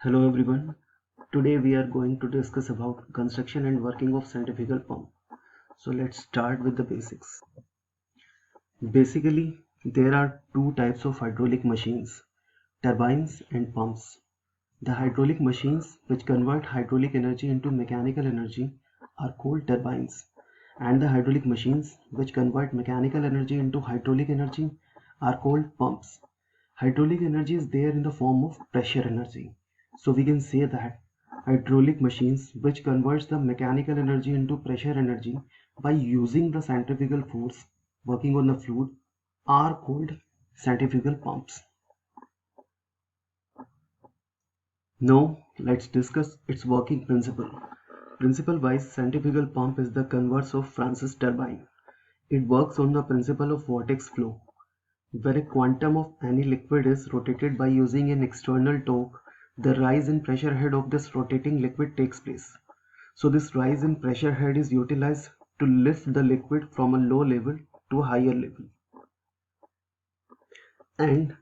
Hello everyone. Today we are going to discuss about construction and working of centrifugal pump. So let's start with the basics. Basically, there are two types of hydraulic machines, turbines and pumps. The hydraulic machines which convert hydraulic energy into mechanical energy are called turbines, and the hydraulic machines which convert mechanical energy into hydraulic energy are called pumps. Hydraulic energy is there in the form of pressure energy. So we can say that hydraulic machines which converts the mechanical energy into pressure energy by using the centrifugal force working on the fluid are called centrifugal pumps. Now let's discuss its working principle. Principle-wise, centrifugal pump is the converse of Francis turbine. It works on the principle of vortex flow, where a quantum of any liquid is rotated by using an external torque. The rise in pressure head of this rotating liquid takes place. So this rise in pressure head is utilized to lift the liquid from a low level to a higher level. And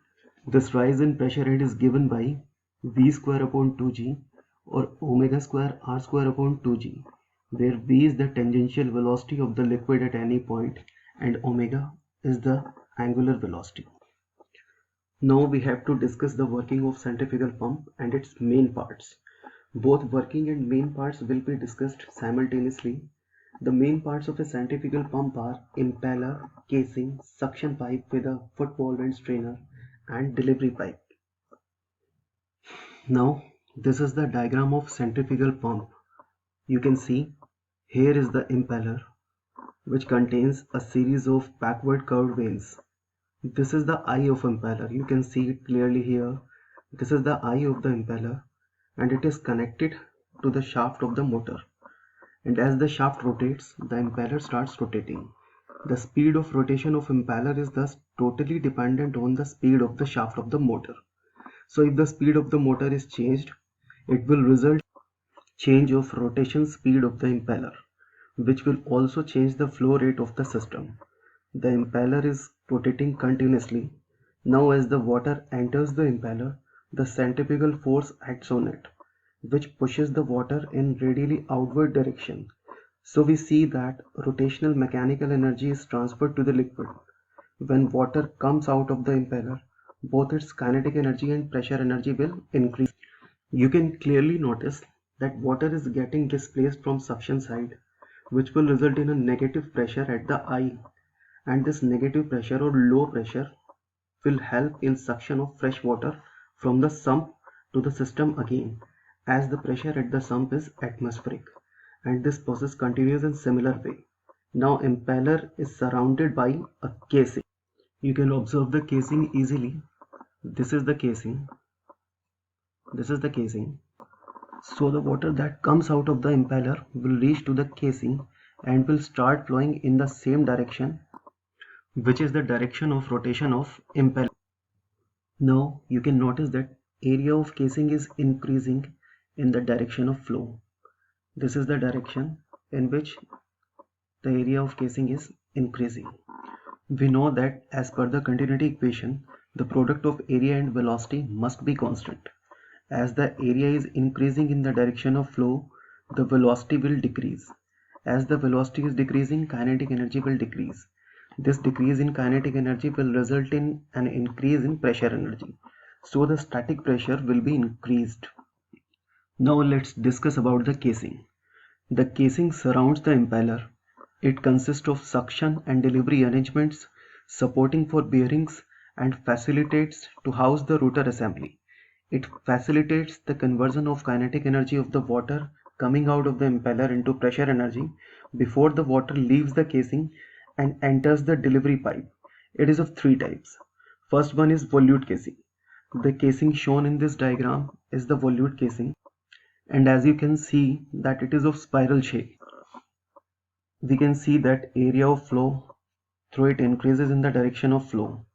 this rise in pressure head is given by V square upon 2g or omega square r square upon 2g, where V is the tangential velocity of the liquid at any point and omega is the angular velocity. Now we have to discuss the working of centrifugal pump and its main parts. Both working and main parts will be discussed simultaneously. The main parts of a centrifugal pump are impeller, casing, suction pipe with a foot valve and strainer, and delivery pipe. Now this is the diagram of centrifugal pump. You can see here is the impeller, which contains a series of backward curved vanes. This is the eye of impeller. You can see it clearly here. This is the eye of the impeller and it is connected to the shaft of the motor. And as the shaft rotates, the impeller starts rotating. The speed of rotation of impeller is thus totally dependent on the speed of the shaft of the motor. So if the speed of the motor is changed, it will result change of rotation speed of the impeller, which will also change the flow rate of the system. The impeller is rotating continuously. Now as the water enters the impeller, the centrifugal force acts on it, which pushes the water in radially outward direction. So we see that rotational mechanical energy is transferred to the liquid. When water comes out of the impeller, both its kinetic energy and pressure energy will increase. You can clearly notice that water is getting displaced from suction side, which will result in a negative pressure at the eye, and this negative pressure or low pressure will help in suction of fresh water from the sump to the system again, as the pressure at the sump is atmospheric, and this process continues in similar way. Now impeller is surrounded by a casing. You can observe the casing easily. This is the casing. This is the casing. So the water that comes out of the impeller will reach to the casing and will start flowing in the same direction, which is the direction of rotation of impeller. Now you can notice that area of casing is increasing in the direction of flow. This is the direction in which the area of casing is increasing. We know that as per the continuity equation, the product of area and velocity must be constant. As the area is increasing in the direction of flow, the velocity will decrease. As the velocity is decreasing, kinetic energy will decrease. This decrease in kinetic energy will result in an increase in pressure energy. So the static pressure will be increased. Now let's discuss about the casing. The casing surrounds the impeller. It consists of suction and delivery arrangements, supporting for bearings, and facilitates to house the rotor assembly. It facilitates the conversion of kinetic energy of the water coming out of the impeller into pressure energy before the water leaves the casing and enters the delivery pipe. It is of three types. First one is volute casing. The casing shown in this diagram is the volute casing, and as you can see that it is of spiral shape. We can see that area of flow through it increases in the direction of flow.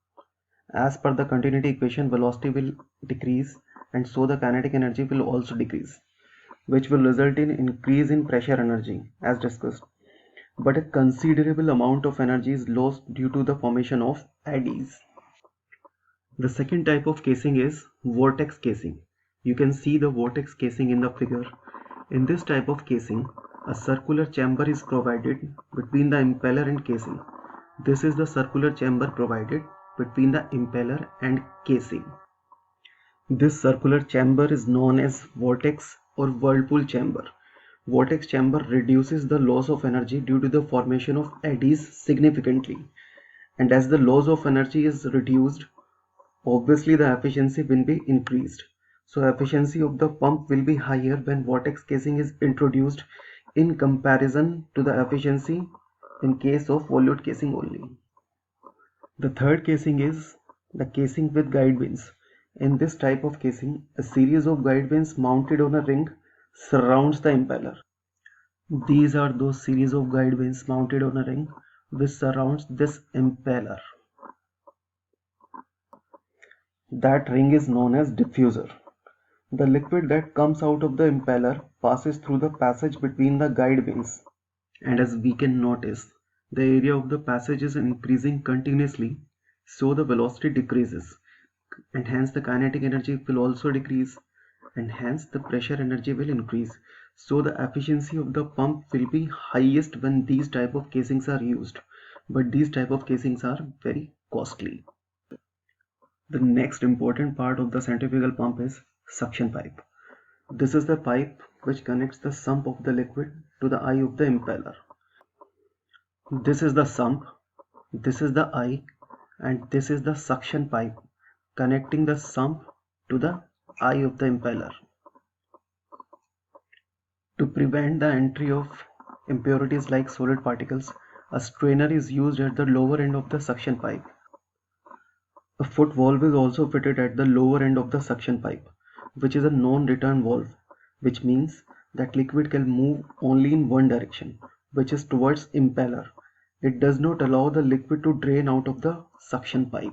As per the continuity equation, velocity will decrease and so the kinetic energy will also decrease, which will result in increase in pressure energy as discussed. But a considerable amount of energy is lost due to the formation of eddies. The second type of casing is vortex casing. You can see the vortex casing in the figure. In this type of casing, a circular chamber is provided between the impeller and casing. This is the circular chamber provided between the impeller and casing. This circular chamber is known as vortex or whirlpool chamber. Vortex chamber reduces the loss of energy due to the formation of eddies significantly. And as the loss of energy is reduced, obviously the efficiency will be increased. So efficiency of the pump will be higher when vortex casing is introduced in comparison to the efficiency in case of volute casing only. The third casing is the casing with guide vanes. In this type of casing, a series of guide vanes mounted on a ring surrounds the impeller. These are those series of guide vanes mounted on a ring which surrounds this impeller. That ring is known as diffuser. The liquid that comes out of the impeller passes through the passage between the guide vanes, and as we can notice, the area of the passage is increasing continuously, so the velocity decreases, and hence the kinetic energy will also decrease, and hence the pressure energy will increase. So the efficiency of the pump will be highest when these type of casings are used, but these type of casings are very costly. The next important part of the centrifugal pump is suction pipe. This is the pipe which connects the sump of the liquid to the eye of the impeller. This is the sump, this is the eye, and this is the suction pipe connecting the sump to the eye of the impeller. To prevent the entry of impurities like solid particles, a strainer is used at the lower end of the suction pipe. A foot valve is also fitted at the lower end of the suction pipe, which is a non-return valve, which means that liquid can move only in one direction, which is towards impeller. It does not allow the liquid to drain out of the suction pipe.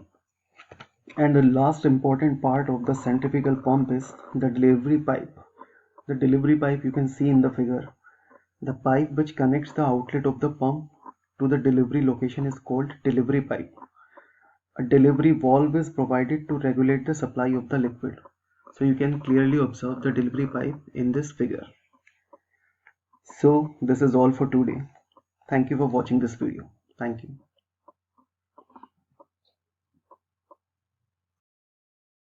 And the last important part of the centrifugal pump is the delivery pipe. The delivery pipe you can see in the figure. The pipe which connects the outlet of the pump to the delivery location is called delivery pipe. A delivery valve is provided to regulate the supply of the liquid. So you can clearly observe the delivery pipe in this figure. So this is all for today. Thank you for watching this video. Thank you.